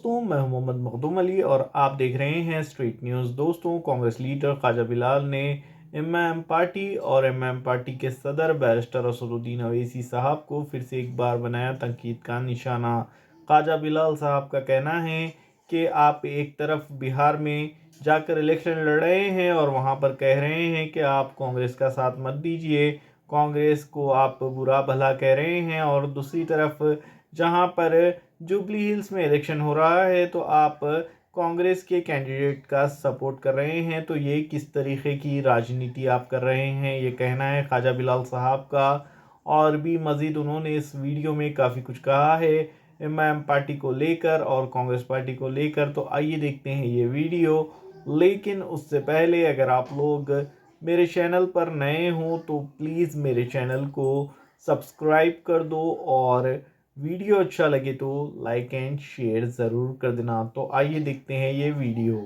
दोस्तों, मैं हूं मोहम्मद मखदूम अली और आप देख रहे हैं स्ट्रीट न्यूज़। दोस्तों, कांग्रेस लीडर ख्वाजा बिलाल ने एमआईएम पार्टी और एमआईएम पार्टी के सदर बैरिस्टर असदुद्दीन अवैसी साहब को फिर से एक बार बनाया तनकीद का निशाना। ख्वाजा बिलाल साहब का कहना है कि आप एक तरफ बिहार में जाकर इलेक्शन लड़ रहे हैं और वहां पर कह रहे हैं कि आप कांग्रेस का साथ मत दीजिए, कांग्रेस को आप बुरा भला कह रहे हैं, और दूसरी तरफ जहां पर जुबली हिल्स में इलेक्शन हो रहा है तो आप कांग्रेस के कैंडिडेट का सपोर्ट कर रहे हैं। तो ये किस तरीके की राजनीति आप कर रहे हैं, ये कहना है ख्वाजा बिलाल साहब का। और भी मज़ीद उन्होंने इस वीडियो में काफ़ी कुछ कहा है एमआईएम पार्टी को लेकर और कांग्रेस पार्टी को लेकर। तो आइए देखते हैं ये वीडियो। लेकिन उससे पहले अगर आप लोग मेरे चैनल पर नए हों तो प्लीज़ मेरे चैनल को सब्सक्राइब कर दो और वीडियो अच्छा लगे तो लाइक एंड शेयर ज़रूर कर देना। तो आइए देखते हैं ये वीडियो।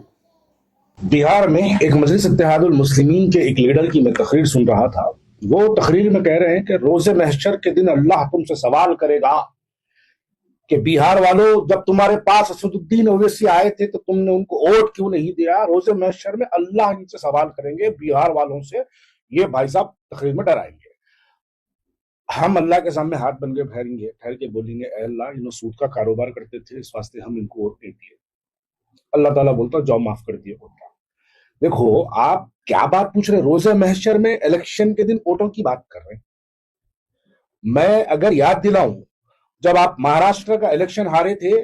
बिहार में एक मजलिस इत्तेहादुल मुस्लिमीन के एक लीडर की मैं तकरीर सुन रहा था। वो तकरीर में कह रहे हैं कि रोज़े महशर के दिन अल्लाह तुमसे सवाल करेगा कि बिहार वालों, जब तुम्हारे पास असदुद्दीन ओवैसी आए थे तो तुमने उनको वोट क्यों नहीं दिया। रोज़े महशर में अल्लाह इनसे सवाल करेंगे, बिहार वालों से। ये भाई साहब तकरीर में डराएंगे। हम अल्लाह के सामने हाथ बन के ठहर के बोलेंगे, ऐ अल्लाह, इन्होंने सूद का कारोबार करते थे, इस वास्ते हम इनको वोट नहीं दिए। अल्लाह ताला बोलता जाओ माफ कर दिए वोट। देखो, आप क्या बात पूछ रहे, रोजे महशर में इलेक्शन के दिन वोटों की बात कर रहे हैं। मैं अगर याद दिलाऊं, जब आप महाराष्ट्र का इलेक्शन हारे थे,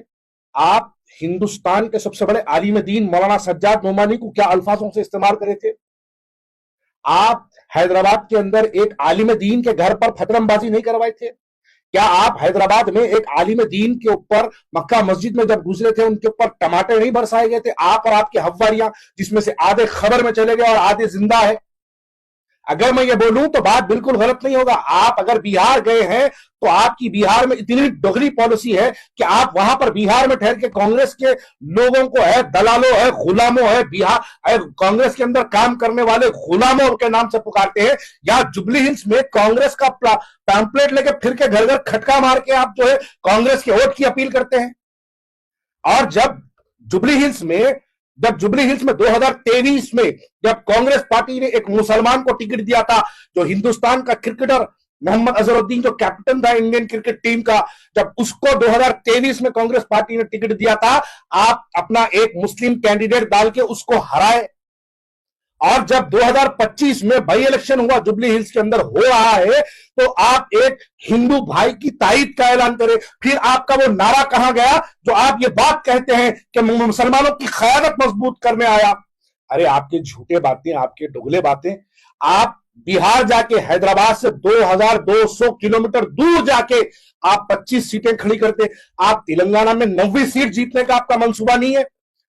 आप हिंदुस्तान के सबसे बड़े आलिम दीन मौलाना सज्जाद नोमानी को क्या अल्फाजों से इस्तेमाल करे थे। आप हैदराबाद के अंदर एक आलिम दीन के घर पर फतरमबाजी नहीं करवाए थे। क्या आप हैदराबाद में एक आलिम दीन के ऊपर मक्का मस्जिद में जब गुजरे थे उनके ऊपर टमाटर नहीं बरसाए गए थे। आप और आपके हव्वारियां, जिसमें से आधे खबर में चले गए और आधे जिंदा है। अगर मैं ये बोलूं तो बात बिल्कुल गलत नहीं होगा। आप अगर बिहार गए हैं तो आपकी बिहार में इतनी दोगली पॉलिसी है कि आप वहां पर बिहार में ठहर के कांग्रेस के लोगों को है दलालों है गुलामों है बिहार कांग्रेस के अंदर काम करने वाले गुलामों के नाम से पुकारते हैं। या जुबली हिल्स में कांग्रेस का पैम्पलेट लेके फिर के घर घर खटका मार के आप जो है कांग्रेस के वोट की अपील करते हैं। और जब जुबली हिल्स में 2023 में जब कांग्रेस पार्टी ने एक मुसलमान को टिकट दिया था, जो हिंदुस्तान का क्रिकेटर मोहम्मद अजहरुद्दीन, जो कैप्टन था इंडियन क्रिकेट टीम का, जब उसको 2023 में कांग्रेस पार्टी ने टिकट दिया था, आप अपना एक मुस्लिम कैंडिडेट डाल के उसको हराए। और जब 2025 में बाई इलेक्शन हुआ, जुबली हिल्स के अंदर हो रहा है, तो आप एक हिंदू भाई की ताईद का ऐलान करें। फिर आपका वो नारा कहां गया जो आप ये बात कहते हैं कि मुसलमानों की क़यादत मजबूत करने आया। अरे आपके झूठे बातें, आपके डुगले बातें। आप बिहार जाके हैदराबाद से 2200 किलोमीटर दूर जाके आप 25 सीटें खड़ी करते। आप तेलंगाना में 90 सीट जीतने का आपका मंसूबा नहीं है।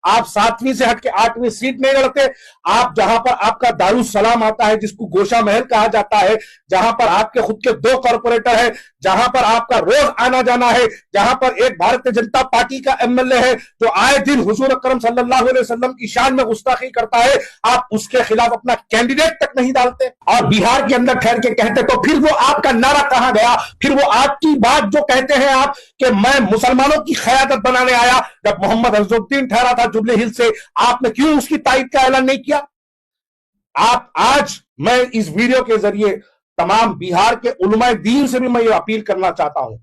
आप 7वीं से हटके 8वीं सीट नहीं लड़ते। आप जहां पर आपका दारुसलाम आता है, जिसको गोशा महल कहा जाता है, जहां पर आपके खुद के 2 कॉर्पोरेटर है, जहां पर आपका रोज आना जाना है, जहां पर एक भारतीय जनता पार्टी का एमएलए है जो आए दिन हुजूर अकरम सल्लल्लाहु अलैहि वसल्लम की शान में गुस्ताखी करता है, आप उसके खिलाफ अपना कैंडिडेट तक नहीं डालते और बिहार के अंदर ठहर के कहते। तो फिर वो आपका नारा कहां गया? फिर वो आपकी बात जो कहते हैं आप कि मैं मुसलमानों की क़यादत बनाने आया, जब मोहम्मद अजहरुद्दीन ठहरा था जुबली हिल्स से, आपने क्यों उसकी ताईद का ऐलान नहीं किया? आप आज, मैं इस वीडियो के जरिए तमाम बिहार के उलमाए दीन से भी मैं ये अपील करना चाहता हूं,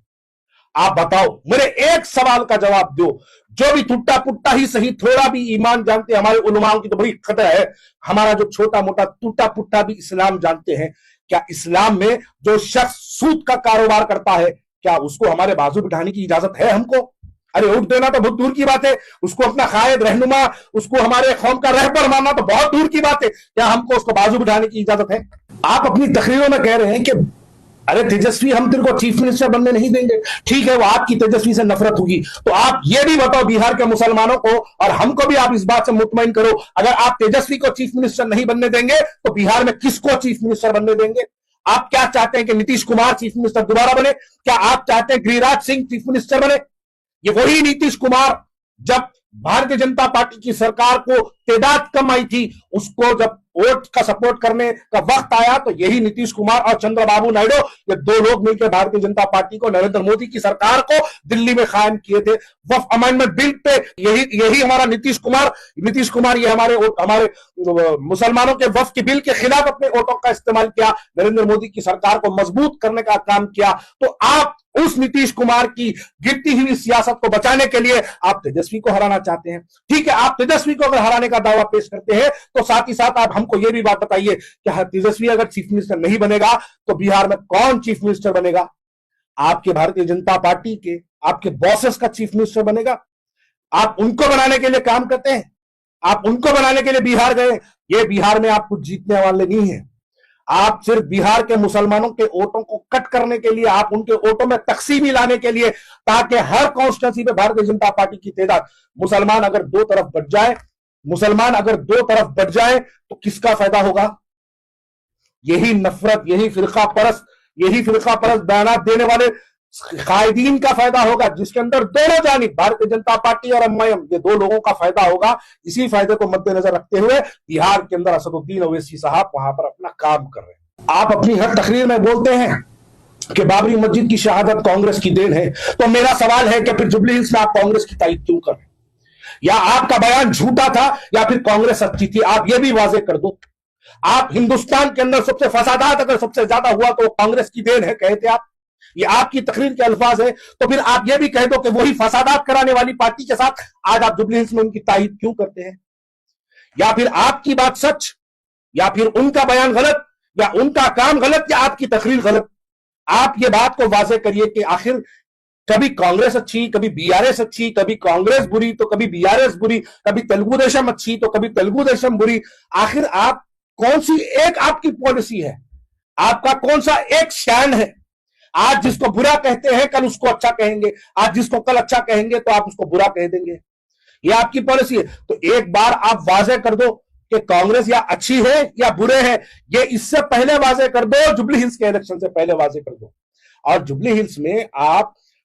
आप बताओ, मेरे एक सवाल का जवाब दो। जो भी टूटा पुट्टा ही सही थोड़ा भी ईमान जानते हैं, हमारे उलमाओं की तो बड़ी कदर है, हमारा जो छोटा मोटा टूटा पुट्टा भी इस्लाम जानते हैं। क्या इस्लाम में जो शख्स सूद का कारोबार करता है, क्या उसको हमारे बाजू बिठाने की इजाजत है हमको? अरे वोट देना तो बहुत दूर की बात है, उसको अपना कायद रहनुमा, उसको हमारे कौम का रहबर मानना तो बहुत दूर की बात है। क्या हमको उसको बाजू बिठाने की इजाजत है? आप अपनी तकरीरों में कह रहे हैं कि अरे तेजस्वी, हम तेरे को चीफ मिनिस्टर बनने नहीं देंगे। ठीक है, वो आपकी तेजस्वी से नफरत होगी, तो आप ये भी बताओ बिहार के मुसलमानों को और हमको भी, आप इस बात से मुतमईन करो, अगर आप तेजस्वी को चीफ मिनिस्टर नहीं बनने देंगे तो बिहार में किसको चीफ मिनिस्टर बनने देंगे? आप क्या चाहते हैं कि नीतीश कुमार चीफ मिनिस्टर दोबारा बने? क्या आप चाहते हैं गिरिराज सिंह चीफ मिनिस्टर बने? ये वही नीतीश कुमार, जब भारतीय जनता पार्टी की सरकार को तादाद कम आई थी, उसको जब वोट का सपोर्ट करने का वक्त आया तो यही नीतीश कुमार और चंद्रबाबू नायडू, ये दो लोग मिलकर भारतीय जनता पार्टी को, नरेंद्र मोदी की सरकार को दिल्ली में कायम किए थे। वक्फ अमेंडमेंट बिल पे यही हमारा नीतीश कुमार ये हमारे मुसलमानों के वक्फ के बिल के खिलाफ अपने वोटों का इस्तेमाल किया, नरेंद्र मोदी की सरकार को मजबूत करने का काम किया। तो आप उस नीतीश कुमार की गिरती हुई सियासत को बचाने के लिए आप तेजस्वी को हराना चाहते हैं। ठीक है, आप तेजस्वी को अगर हराने का दावा पेश करते हैं तो साथ ही साथ आप हमको यह भी बात बताइए कि तेजस्वी अगर चीफ मिनिस्टर नहीं बनेगा तो बिहार में कौन चीफ मिनिस्टर बनेगा? आपके भारतीय जनता पार्टी के आपके बॉसेस का चीफ मिनिस्टर बनेगा। आप उनको बनाने के लिए काम करते हैं, आप उनको बनाने के लिए बिहार गए। ये बिहार में आप कुछ जीतने वाले नहीं है। आप सिर्फ बिहार के मुसलमानों के वोटों को कट करने के लिए, आप उनके वोटों में तकसीमी लाने के लिए, ताकि हर कॉन्स्टिट्यूंसी में भारतीय जनता पार्टी की तादाद, मुसलमान अगर दो तरफ बढ़ जाए तो किसका फायदा होगा? यही नफरत, यही फिरका परस्त बयानात देने वाले कायदीन का फायदा होगा, जिसके अंदर दोनों जानिब भारतीय जनता पार्टी और एमआईएम, ये दो लोगों का फायदा होगा। इसी फायदे को मद्देनजर रखते हुए बिहार के अंदर असदुद्दीन ओवैसी साहब वहां पर अपना काम कर रहे हैं। आप अपनी हर तकरीर में बोलते हैं कि बाबरी मस्जिद की शहादत कांग्रेस की देन है, तो मेरा सवाल है कि फिर जुबली हिल्स में आप कांग्रेस की तारीफ क्यों कर रहे हैं? या आपका बयान झूठा था या फिर कांग्रेस सच्ची थी? आप यह भी वाजे कर दो। आप हिंदुस्तान के अंदर सबसे फसादात अगर सबसे ज्यादा हुआ तो कांग्रेस की देन है कहते आप, ये आपकी तकरीर के अल्फाज है। तो फिर आप ये भी कह दो कि वही फसादात कराने वाली पार्टी के साथ आज आप जुबली हिल्स में उनकी तारीफ क्यों करते हैं? या फिर आपकी बात सच, या फिर उनका बयान गलत, या उनका काम गलत, या आपकी तकरीर गलत? आप ये बात को वाजे करिए कि आखिर कभी कांग्रेस अच्छी, कभी बीआरएस अच्छी, कभी कांग्रेस बुरी तो कभी बीआरएस बुरी, कभी तेलुगु देशम अच्छी तो कभी तेलुगु देशम बुरी। आखिर आप कौन सी एक आपकी पॉलिसी है? आपका कौन सा एक स्टैंड है? आज जिसको बुरा कहते हैं कल उसको अच्छा कहेंगे, आज जिसको कल अच्छा कहेंगे तो आप उसको बुरा कह देंगे। ये आपकी पॉलिसी है। तो एक बार आप वाजे कर दो कि कांग्रेस या अच्छी है या बुरे हैं। ये इससे पहले वाजे कर दो, जुबली हिल्स के इलेक्शन से पहले वाजे कर दो। और जुबली हिल्स में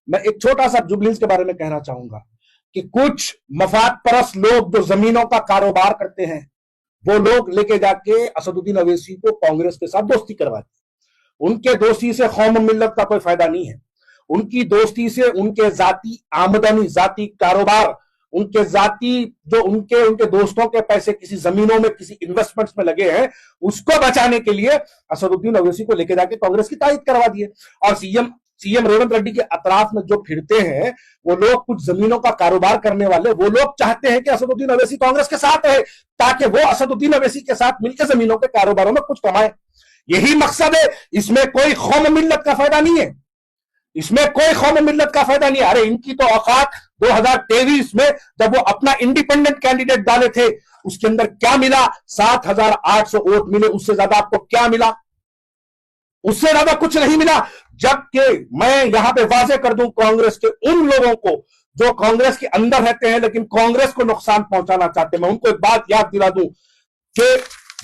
मैं एक छोटा सा जुबली हिल्स के बारे में कहना चाहूंगा कि कुछ मफाद परस्त लोग जो जमीनों का कारोबार करते हैं, वो लोग लेके जाके असदुद्दीन ओवैसी को कांग्रेस के साथ दोस्ती करवाते। उनके दोस्ती से कौम मिल्लत का कोई फायदा नहीं है। उनकी दोस्ती से उनके जाती आमदनी, जाती कारोबार, उनके जाती जो उनके दोस्तों के पैसे किसी जमीनों में, किसी इन्वेस्टमेंट्स में लगे हैं, उसको बचाने के लिए असदुद्दीन ओवैसी को लेके जाके कांग्रेस की तायद करवा दिए। और सीएम रेवंत रेड्डी के अतराफ में जो फिरते हैं वो लोग, कुछ जमीनों का कारोबार करने वाले, वो लोग चाहते हैं कि असदुद्दीन ओवैसी कांग्रेस के साथ रहे, ताकि वो असदुद्दीन ओवैसी के साथ मिलकर जमीनों के कारोबारों में कुछ कमाए। यही मकसद है। इसमें कोई कौम मिल्लत का फायदा नहीं है, इसमें कोई कौम मिल्लत का फायदा नहीं है। अरे इनकी तो औकात 2023 में जब वो अपना इंडिपेंडेंट कैंडिडेट डाले थे, उसके अंदर क्या मिला? 7,800 वोट मिले। उससे ज्यादा आपको क्या मिला? उससे ज्यादा कुछ नहीं मिला। जबकि मैं यहां पे वाजे कर दूं कांग्रेस के उन लोगों को जो कांग्रेस के अंदर रहते हैं लेकिन कांग्रेस को नुकसान पहुंचाना चाहते हैं, मैं उनको एक बात याद दिला दूं कि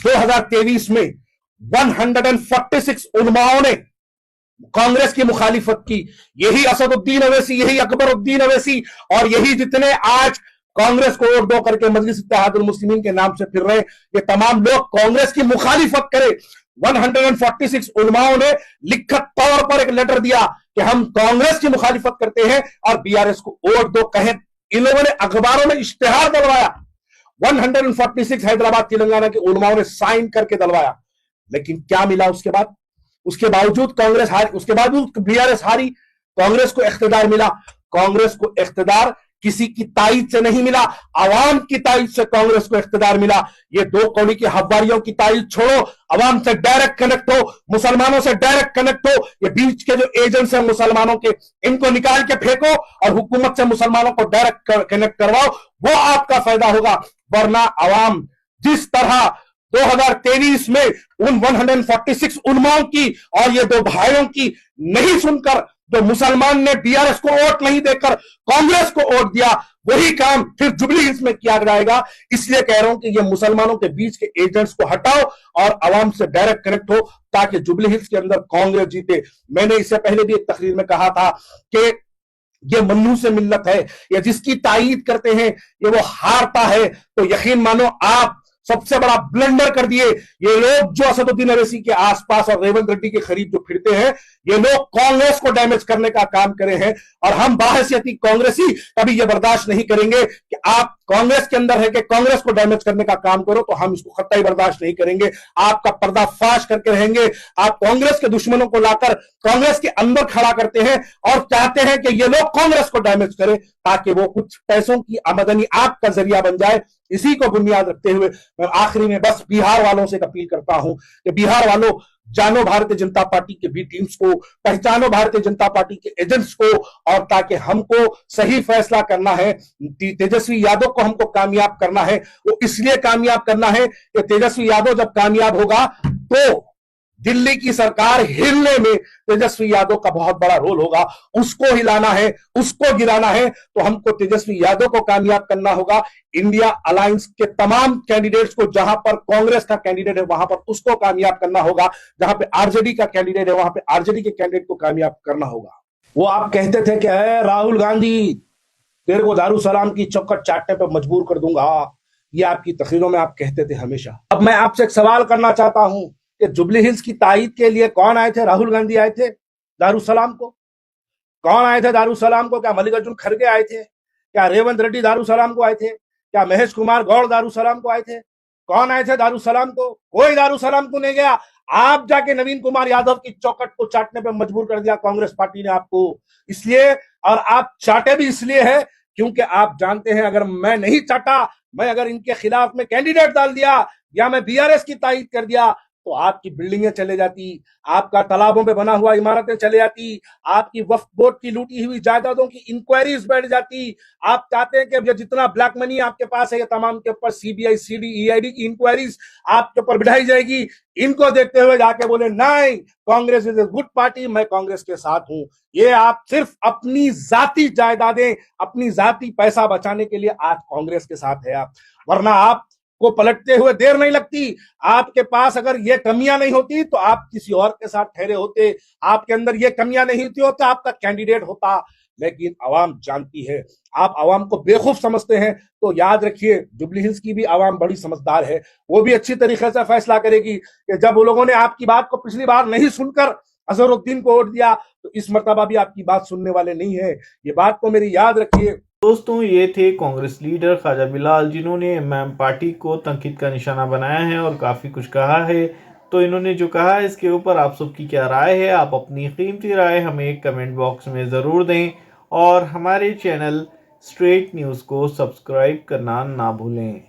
2023 में 146 उलमाओं ने कांग्रेस की मुखालिफत की। यही असदुद्दीन ओवैसी, यही अकबरुद्दीन ओवैसी और यही जितने आज कांग्रेस को वोट दो करके मजलिस इत्तेहादुल मुस्लिमीन के नाम से फिर रहे, ये तमाम लोग कांग्रेस की मुखालिफत करे। 146 उलमाओं ने लिखित तौर पर एक लेटर दिया कि हम कांग्रेस की मुखालिफत करते हैं और बीआरएस को वोट दो कहें। इन लोगों ने अखबारों में इश्तेहार डलवाया। 146 हैदराबाद तेलंगाना के उलमाओं ने साइन करके डलवाया। लेकिन क्या मिला उसके बावजूद कांग्रेस हारी, उसके बावजूद बीआरएस हारी, कांग्रेस को इख्तिदार मिला। कांग्रेस को इख्तिदार किसी की ताईद से नहीं मिला, आवाम की ताईद से कांग्रेस को इख्तिदार मिला। ये दो कौड़ी की हवारियों की ताईद छोड़ो, आवाम से डायरेक्ट कनेक्ट हो, मुसलमानों से डायरेक्ट कनेक्ट हो। ये बीच के जो एजेंट्स हैं मुसलमानों के, इनको निकाल के फेंको और हुकूमत से मुसलमानों को डायरेक्ट कनेक्ट करवाओ, वो आपका फायदा होगा। वरना आवाम जिस तरह 2023 में उन 146 उलमाओं की और ये दो भाइयों की नहीं सुनकर जो मुसलमान ने बीआरएस को वोट नहीं देकर कांग्रेस को वोट दिया, वही काम फिर जुबली हिल्स में किया जाएगा। इसलिए कह रहा हूं कि ये मुसलमानों के बीच के एजेंट्स को हटाओ और आवाम से डायरेक्ट कनेक्ट हो, ताकि जुबली हिल्स के अंदर कांग्रेस जीते। मैंने इससे पहले भी एक तकरीर में कहा था कि ये मन्नू से मिल्लत है, या जिसकी तायीद करते हैं ये वो हारता है। तो यकीन मानो आप सबसे बड़ा ब्लंडर कर दिए ये लोग जो असदुद्दीन ओवैसी के आसपास और रेवंत रेड्डी के करीब जो फिरते हैं। ये लोग कांग्रेस को डैमेज करने का काम करे हैं और हम बाहसियती कांग्रेसी कभी ये बर्दाश्त नहीं करेंगे कि आप कांग्रेस के अंदर है कि कांग्रेस को डैमेज करने का काम करो, तो हम इसको कतई बर्दाश्त नहीं करेंगे। आपका पर्दाफाश करके रहेंगे। आप कांग्रेस के दुश्मनों को लाकर कांग्रेस के अंदर खड़ा करते हैं और चाहते हैं कि ये लोग कांग्रेस को डैमेज करें ताकि वो कुछ पैसों की आमदनी आपका जरिया बन जाए। इसी को बुनियाद रखते हुए मैं आखिरी में बस बिहार वालों से अपील करता हूं कि बिहार वालों, जानो भारतीय जनता पार्टी के बी टीम्स को, पहचानो भारतीय जनता पार्टी के एजेंट्स को, और ताकि हमको सही फैसला करना है। तेजस्वी यादव को हमको कामयाब करना है। वो इसलिए कामयाब करना है कि तेजस्वी यादव जब कामयाब होगा तो दिल्ली की सरकार हिलने में तेजस्वी यादव का बहुत बड़ा रोल होगा। उसको हिलाना है, उसको गिराना है, तो हमको तेजस्वी यादव को कामयाब करना होगा। इंडिया अलायंस के तमाम कैंडिडेट्स को, जहां पर कांग्रेस का कैंडिडेट है वहां पर उसको कामयाब करना होगा, जहां पे आरजेडी का कैंडिडेट है वहां पे आरजेडी के कैंडिडेट को कामयाब करना होगा। वो आप कहते थे कि राहुल गांधी तेरे को दारूसलाम की चौखट चाटने पर मजबूर कर दूंगा, ये आपकी तकरीरों में आप कहते थे हमेशा। अब मैं आपसे एक सवाल करना चाहता हूं कि जुबली हिल्स की ताईद के लिए कौन आए थे? राहुल गांधी आए थे दारूसलाम को? कौन आए थे दारूसलाम को? क्या मल्लिकार्जुन खड़गे आए थे? क्या रेवंत रेड्डी दारूसलाम को आए थे? क्या महेश कुमार गौड़ दारूसलाम को आए थे? कौन आए थे दारूसलाम को? कोई दारूसलाम को नहीं गया। आप जाके नवीन कुमार यादव की चौखट को चाटने पर मजबूर कर दिया कांग्रेस पार्टी ने आपको। इसलिए, और आप चाटे भी इसलिए है क्योंकि आप जानते हैं अगर मैं नहीं चाटा, मैं अगर इनके खिलाफ में कैंडिडेट डाल दिया या मैं बीआरएस की तायीद कर दिया तो आपकी बिल्डिंगें चले जाती, आपका तालाबों पे बना हुआ इमारतें चले जाती, आपकी वक्फ बोर्ड की लूटी हुई जायदादों की इंक्वायरीज बैठ जाती। आप चाहते हैं कि जितना ब्लैक मनी आपके पास है ये तमाम के ऊपर सीबीआई, सीडी, ईआईडी की इंक्वायरीज आपके ऊपर बिठाई जाएगी। इनको देखते हुए जाके बोले नहीं, Congress is a good party, मैं कांग्रेस के साथ हूं। ये आप सिर्फ अपनी जाति जायदादें, अपनी जाति पैसा बचाने के लिए आज कांग्रेस के साथ है आप, वरना आप को पलटते हुए देर नहीं लगती। आपके पास अगर ये कमियां नहीं होती तो आप किसी और के साथ ठहरे होते। आपके अंदर ये कमियां नहीं होती तो आपका कैंडिडेट होता। लेकिन आवाम जानती है, आप आवाम को बेवकूफ समझते हैं, तो याद रखिए जुबली हिल्स की भी आवाम बड़ी समझदार है। वो भी अच्छी तरीके से फैसला करेगी कि जब वो लोगों ने आपकी बात को पिछली बार नहीं सुनकर अजहरुद्दीन को वोट दिया तो इस मर्तबा भी आपकी बात सुनने वाले नहीं है। ये बात को मेरी याद रखिए। दोस्तों, ये थे कांग्रेस लीडर ख्वाजा बिलाल, जिन्होंने एमएम पार्टी को तनकीद का निशाना बनाया है और काफ़ी कुछ कहा है। तो इन्होंने जो कहा है इसके ऊपर आप सबकी क्या राय है? आप अपनी कीमती राय हमें कमेंट बॉक्स में ज़रूर दें और हमारे चैनल स्ट्रेट न्यूज़ को सब्सक्राइब करना ना भूलें।